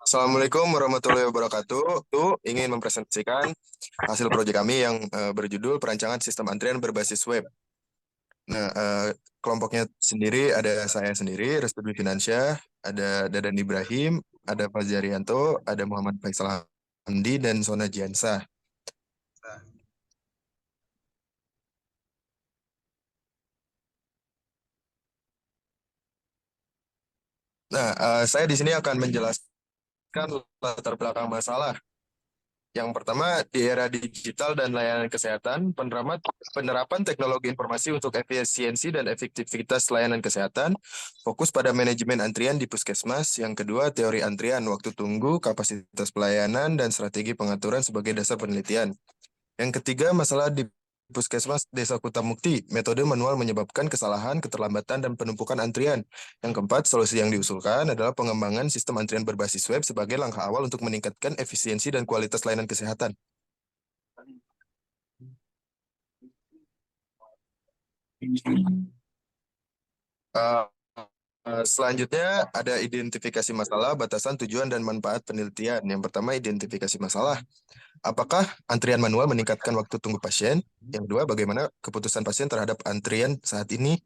Assalamualaikum warahmatullahi wabarakatuh. Tuh ingin mempresentasikan hasil proyek kami yang berjudul perancangan sistem antrian berbasis web. Nah, kelompoknya sendiri ada saya sendiri, Restubi Finansyah, ada Dadan Ibrahim, ada Fazarianto, ada Muhammad Faisal Hamdi, dan Sona Jiansah. Nah, saya di sini akan menjelaskan latar belakang masalah. Yang pertama, di era digital dan layanan kesehatan, penerapan teknologi informasi untuk efisiensi dan efektivitas layanan kesehatan, fokus pada manajemen antrian di puskesmas. Yang kedua, teori antrian, waktu tunggu, kapasitas pelayanan, dan strategi pengaturan sebagai dasar penelitian. Yang ketiga, masalah di Puskesmas Desa Kutamukti, metode manual menyebabkan kesalahan, keterlambatan, dan penumpukan antrian. Yang keempat, solusi yang diusulkan adalah pengembangan sistem antrian berbasis web sebagai langkah awal untuk meningkatkan efisiensi dan kualitas layanan kesehatan. Uh, Selanjutnya ada identifikasi masalah, batasan, tujuan, dan manfaat penelitian. Yang pertama, identifikasi masalah. Apakah antrian manual meningkatkan waktu tunggu pasien? Yang kedua, bagaimana keputusan pasien terhadap antrian saat ini?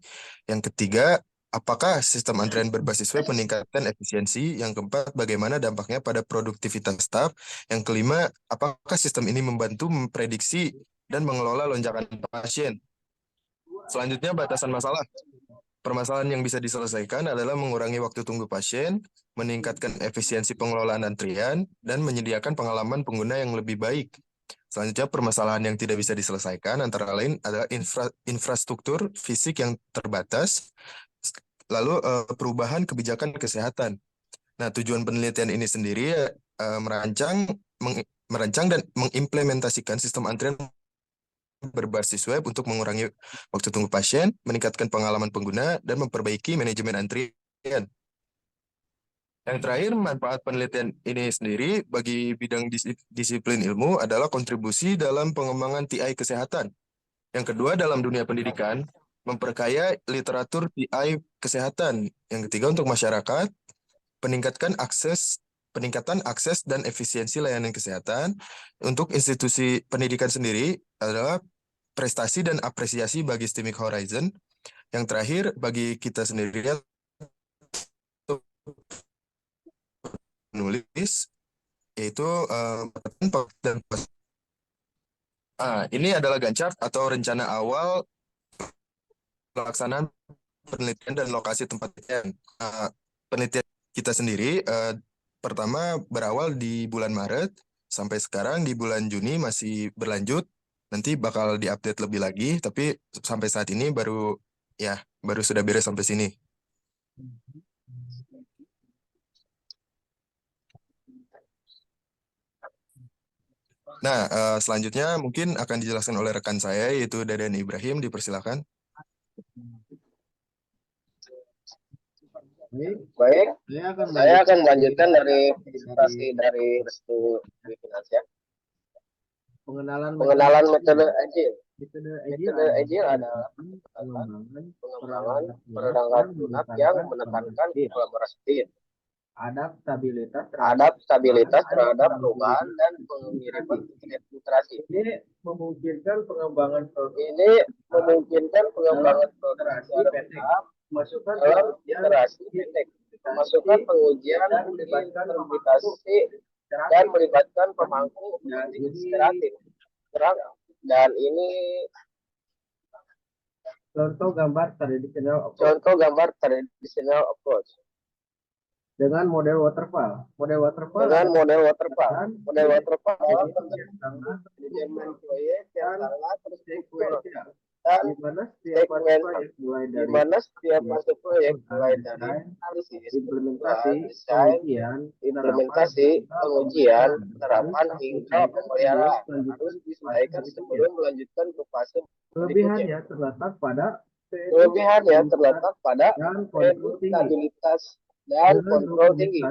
Yang ketiga, apakah sistem antrian berbasis web meningkatkan efisiensi? Yang keempat, bagaimana dampaknya pada produktivitas staf? Yang kelima, apakah sistem ini membantu memprediksi dan mengelola lonjakan pasien? Selanjutnya, batasan masalah. Permasalahan yang bisa diselesaikan adalah mengurangi waktu tunggu pasien, meningkatkan efisiensi pengelolaan antrian, dan menyediakan pengalaman pengguna yang lebih baik. Selanjutnya, permasalahan yang tidak bisa diselesaikan antara lain adalah infrastruktur fisik yang terbatas, lalu perubahan kebijakan kesehatan. Nah, tujuan penelitian ini sendiri merancang dan mengimplementasikan sistem antrian berbasis web untuk mengurangi waktu tunggu pasien, meningkatkan pengalaman pengguna, dan memperbaiki manajemen antrian. Yang terakhir, manfaat penelitian ini sendiri bagi bidang disiplin ilmu adalah kontribusi dalam pengembangan TI kesehatan. Yang kedua, dalam dunia pendidikan, memperkaya literatur TI kesehatan. Yang ketiga, untuk masyarakat, peningkatan akses dan efisiensi layanan kesehatan. Untuk institusi pendidikan sendiri adalah prestasi dan apresiasi bagi STEMIC Horizon. Yang terakhir, bagi kita sendiri menulis, yaitu dan ini adalah Gantt chart atau rencana awal pelaksanaan penelitian dan lokasi tempat penelitian. Penelitian kita sendiri pertama berawal di bulan Maret sampai sekarang di bulan Juni masih berlanjut. Nanti bakal diupdate lebih lagi, tapi sampai saat ini baru sudah beres sampai sini. Nah, selanjutnya mungkin akan dijelaskan oleh rekan saya yaitu Dadan Ibrahim, dipersilakan. Baik, saya akan melanjutkan dari presentasi dari Restu Finansia. Pengenalan metode Agile. Metode Agile adalah pengembangan perangkat lunak yang menekankan kolaborasi tim, adaptabilitas terhadap perubahan dan pengiriman literasi. Ini memungkinkan pengembangan produksi masukkan dalam literasi fintech, memasukkan pengujian implementasi dan melibatkan pemangku inspiratif. Dan ini contoh gambar tradisional approach dengan model waterfall. Model waterfall manajemen proyek yang sangat terstruktur dan di mana setiap fase proyek mulai dari analisis, desain, implementasi, pengujian, penerapan hingga pemeliharaan harus diselesaikan sebelum melanjutkan ke fase berikutnya. Kelebihannya terletak pada stabilitas dan kontrol tinggi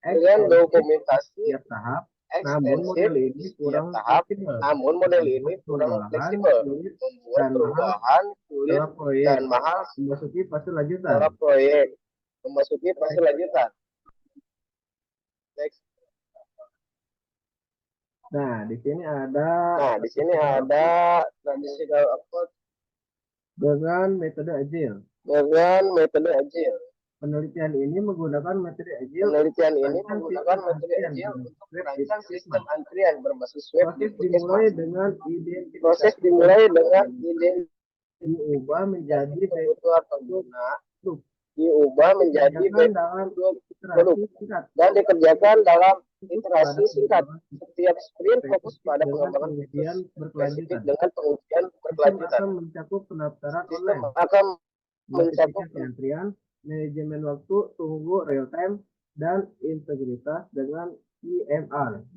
dengan dokumentasi ekstensif setiap tahap, namun model ini kurang fleksibel, membuat perubahan sulit dan mahal setelah proyek memasuki fase lanjutan. Next. Nah, di sini ada traditional approach dengan metode agile. Penelitian ini menggunakan metode agile untuk merancang sistem antrian berbasis web. Proses dimulai dengan diubah menjadi kebutuhan pengguna, produk dan dikerjakan dalam iterasi singkat. Setiap sprint fokus pada pengembangan spesifik dengan pengujian berkelanjutan. Mencakup pendaftaran Sistem akan mencakup antrian, manajemen waktu tunggu real time, dan integritas dengan EMR.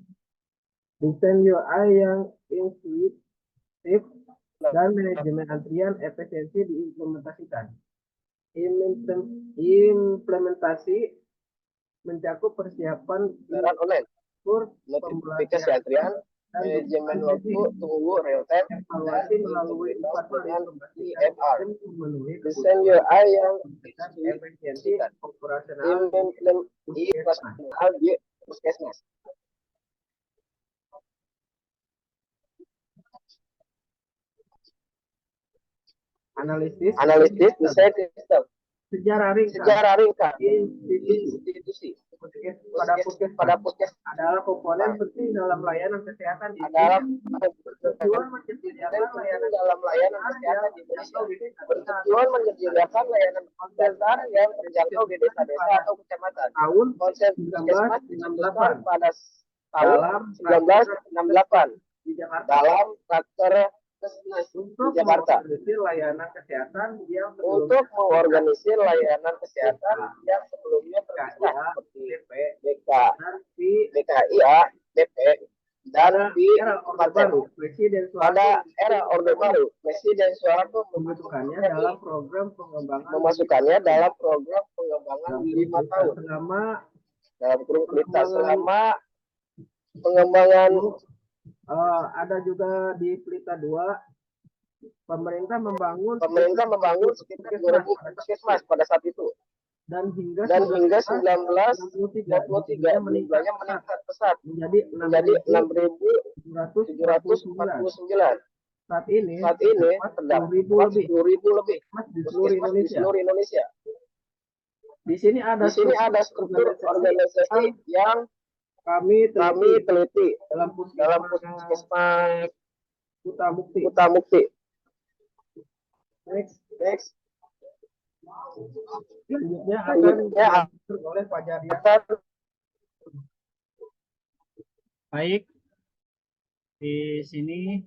Desain UI yang intuitif dan manajemen antrian efisiensi diimplementasikan. Implementasi mencakup persiapan online, notifikasi antrian, manajemen waktu tunggu real time, evaluasi melalui EMR. Desain UI yang efisiensi operasional di puskesmas. Analisis desain sistem. Sejarah ringkas institusi pada puskes adalah komponen penting dalam layanan kesehatan di bertujuan menyediakan layanan kesehatan yang terjangkau di desa-desa atau kecamatan. Tahun 1968 pada tahun 1968 di Jakarta dalam Raker untuk Jakarta layanan kesehatan untuk mengorganisir layanan kesehatan yang sebelumnya terpisah seperti BKIA, BP, dan di pada era Orde Baru, Presiden Soeharto memasukkannya dalam program pengembangan 5 tahun dalam selama pengembangan. Ada juga di Pelita 2, pemerintah membangun sekitar 2000 puskesmas pada saat itu. Dan hingga 1963 jumlahnya meningkat pesat menjadi 6.749. Saat ini terdapat 10.000 lebih puskesmas di seluruh Indonesia. Di sini ada struktur organisasi yang kami teliti dalam puskesmas Kutamukti. Next. Selanjutnya akan oleh Pak Jarian. Baik, di sini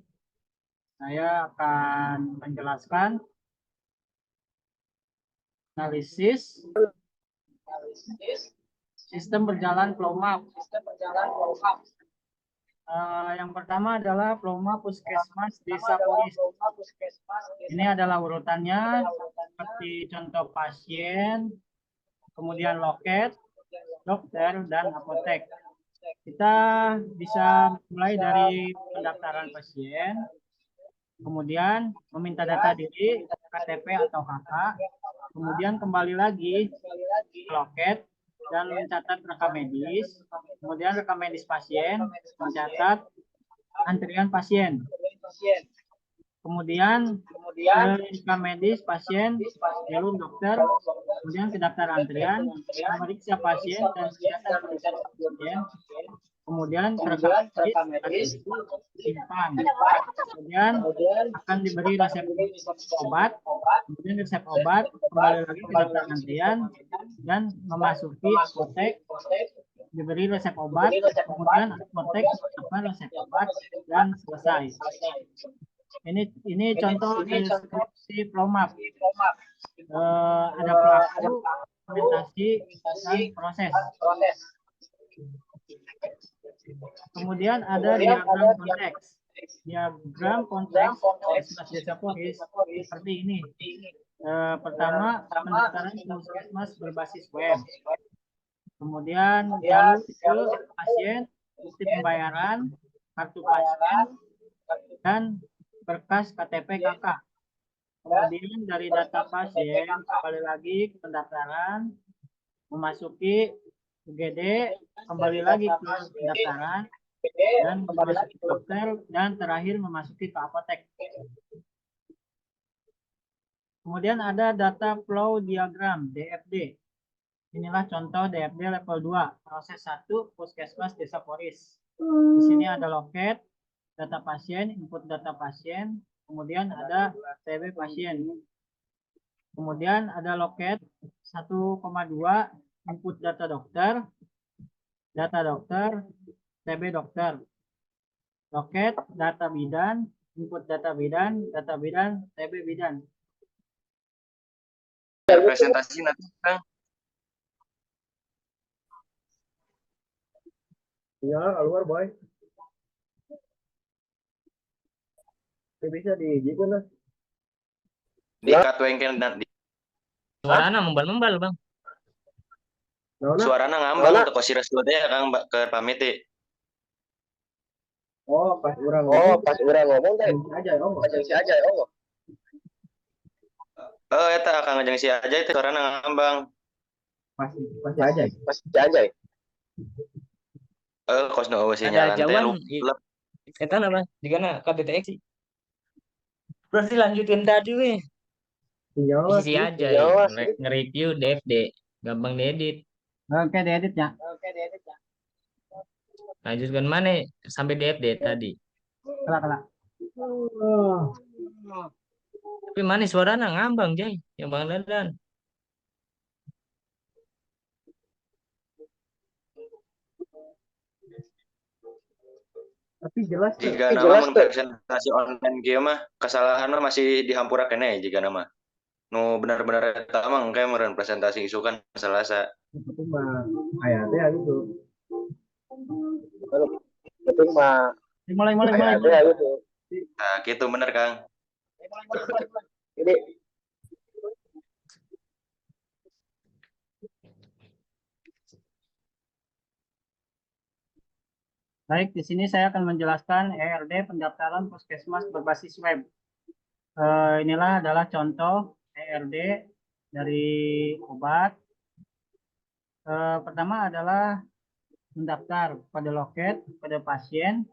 saya akan menjelaskan analisis sistem berjalan flow map. Yang pertama adalah flow map puskesmas desa polis. Ini adalah urutannya seperti contoh pasien, kemudian loket, dokter, dan apotek. Kita bisa mulai dari pendaftaran pasien, kemudian meminta data diri, KTP atau KK, kemudian kembali lagi ke loket dan mencatat rekam medis, kemudian rekam medis pasien, mencatat antrian pasien, kemudian rekam medis pasien, jalur dokter, kemudian ke daftar antrian, memeriksa pasien dan mencatat pasien, kemudian rekam medis simpan, kemudian akan diberi resep obat, kemudian resep obat kembali lagi ke daftar antrian dan memasuki apotek, diberi resep obat, kemudian apotek menetapkan resep obat dan selesai. Ini contoh instruksi flow map. Ada pelaku, implementasi, dan proses. Kemudian ada diagram konteks. Diagram konteks desa polis seperti ini. Pertama, pendaftaran puskesmas berbasis web. Kemudian jalur ke pasien, bukti pembayaran, kartu pasien, dan berkas KTP KK. Kemudian dari data pasien kembali lagi ke pendaftaran, memasuki UGD, kembali lagi ke pendaftaran, dan memasuki dokter, dan terakhir memasuki ke apotek. Kemudian ada data flow diagram, DFD. Inilah contoh DFD level 2, proses 1, puskesmas desa Poris. Di sini ada loket, data pasien, input data pasien, kemudian ada TB pasien. Kemudian ada loket 1,2, input data dokter, TB dokter. Loket, data bidan, input data bidan, TB bidan. Presentasi nanti Kang. Ya, keluar boy. Bisa diizinkan lah. Di Katwengkel nanti. Suaranya membal-membal, Bang. Suaranya ngambang ke kosiras ya Kang ke pamiti. Oh, pas orang ngomong teh. Aja oh. Oh, eta Kang ngajeng si aja itu suaranya ngambang. Pasti aja. Kos no Ada sinyalan teh jauhan. Eta apa? Digana KBTX sih. Berarti lanjutin tadi weh. Isi aja ya. Nge-review DFD. Gampang diedit. Oke, diedit ya. Lanjutkan mana sampai DFD tadi. Kelak. Tapi mana suaranya ngambang, Jay. Yang Bang Dadan. Tapi jelas jika nama presentasi online game mah kesalahan mah masih dihampurakan ya jika nama nu benar-benar eta mah kayak meureun presentasi isu kan Selasa itu mah ayatnya gitu. Itu mah Mulai. gitu. nah gitu bener Kang. Jadi Baik, di sini saya akan menjelaskan ERD pendaftaran puskesmas berbasis web. Inilah adalah contoh ERD dari obat. Pertama adalah mendaftar pada loket, pada pasien,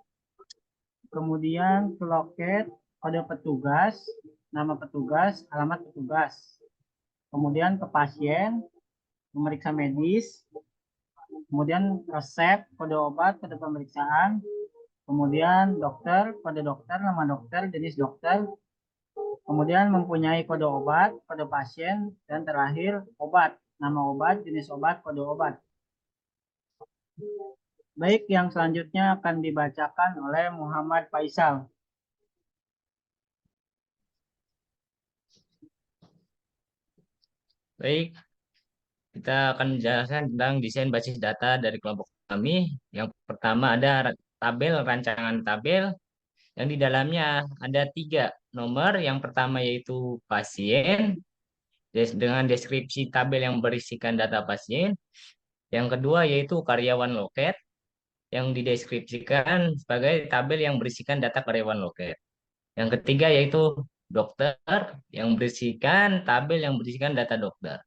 kemudian ke loket, pada petugas, nama petugas, alamat petugas, kemudian ke pasien, memeriksa medis, kemudian resep, kode obat, kode pemeriksaan, kemudian dokter, kode dokter, nama dokter, jenis dokter, kemudian mempunyai kode obat, kode pasien, dan terakhir obat, nama obat, jenis obat, kode obat. Baik, yang selanjutnya akan dibacakan oleh Muhammad Faisal. Baik. Kita akan menjelaskan tentang desain basis data dari kelompok kami. Yang pertama ada tabel, rancangan tabel. Yang di dalamnya ada 3 nomor. Yang pertama yaitu pasien dengan deskripsi tabel yang berisikan data pasien. Yang kedua yaitu karyawan loket yang dideskripsikan sebagai tabel yang berisikan data karyawan loket. Yang ketiga yaitu dokter yang berisikan tabel yang berisikan data dokter.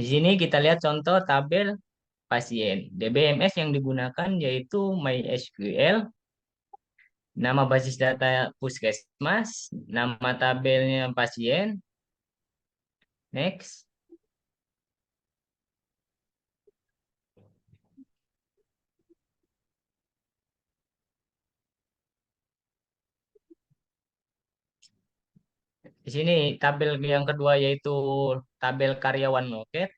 Di sini kita lihat contoh tabel pasien. DBMS yang digunakan yaitu MySQL, nama basis data puskesmas, nama tabelnya pasien. Next. Di sini tabel yang kedua yaitu tabel karyawan loket.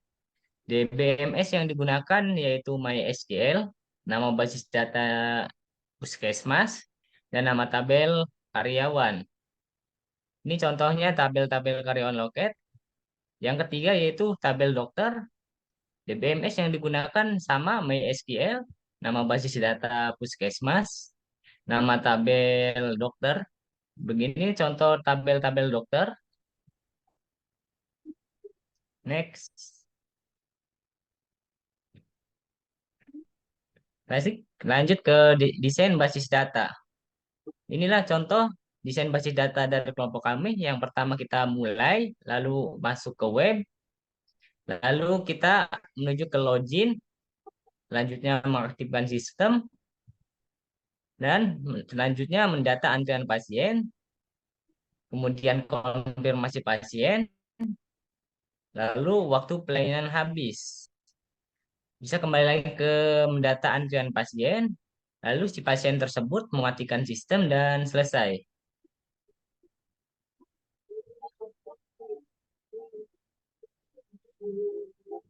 DBMS yang digunakan yaitu MySQL, nama basis data puskesmas, dan nama tabel karyawan. Ini contohnya tabel-tabel karyawan loket. Yang ketiga yaitu tabel dokter. DBMS yang digunakan sama MySQL, nama basis data puskesmas, nama tabel dokter. Begini contoh tabel-tabel dokter. Next. Lanjut ke desain basis data. Inilah contoh desain basis data dari kelompok kami. Yang pertama kita mulai, lalu masuk ke web. Lalu kita menuju ke login, selanjutnya mengaktifkan sistem, dan selanjutnya mendata antrian pasien, kemudian konfirmasi pasien, lalu waktu pelayanan habis. Bisa kembali lagi ke mendata antrian pasien, lalu si pasien tersebut mematikan sistem dan selesai.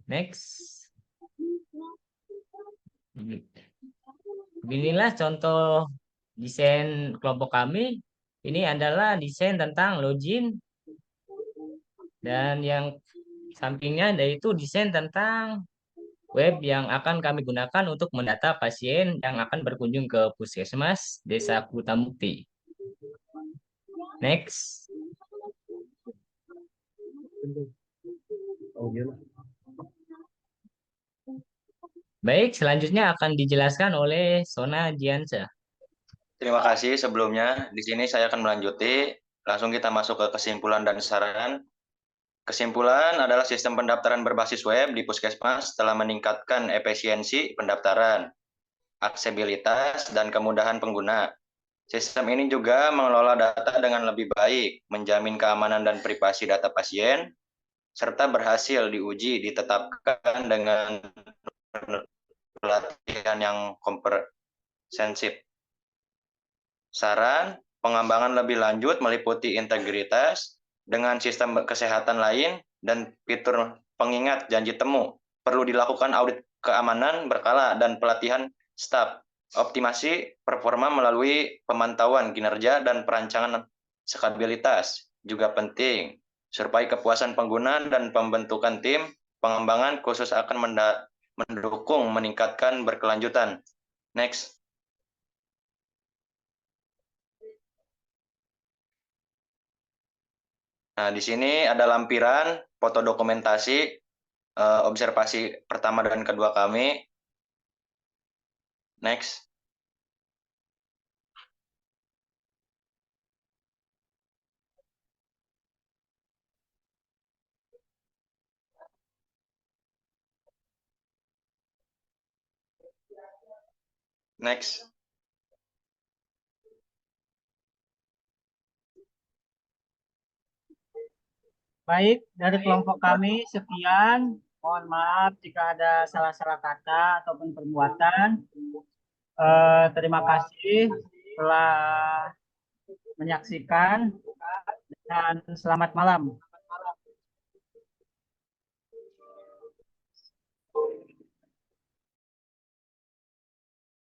Next. Inilah contoh desain kelompok kami. Ini adalah desain tentang login, dan yang sampingnya yaitu desain tentang web yang akan kami gunakan untuk mendata pasien yang akan berkunjung ke Puskesmas Desa Kutamukti. Next. Baik, selanjutnya akan dijelaskan oleh Sona Jiansa. Terima kasih sebelumnya. Di sini saya akan melanjuti. Langsung kita masuk ke kesimpulan dan saran. Kesimpulan adalah sistem pendaftaran berbasis web di Puskesmas telah meningkatkan efisiensi pendaftaran, aksesibilitas, dan kemudahan pengguna. Sistem ini juga mengelola data dengan lebih baik, menjamin keamanan dan privasi data pasien, serta berhasil diuji ditetapkan dengan pelatihan yang komprehensif. Saran, pengembangan lebih lanjut meliputi integritas dengan sistem kesehatan lain dan fitur pengingat janji temu. Perlu dilakukan audit keamanan berkala dan pelatihan staf. Optimasi performa melalui pemantauan kinerja dan perancangan skalabilitas juga penting. Survei kepuasan pengguna dan pembentukan tim pengembangan khusus akan mendukung meningkatkan berkelanjutan. Next. Nah, di sini ada lampiran foto dokumentasi observasi pertama dan kedua kami. Next. Next. Baik, dari kelompok kami sekian. Mohon maaf jika ada salah-salah kata ataupun perbuatan. Terima kasih telah menyaksikan dan selamat malam.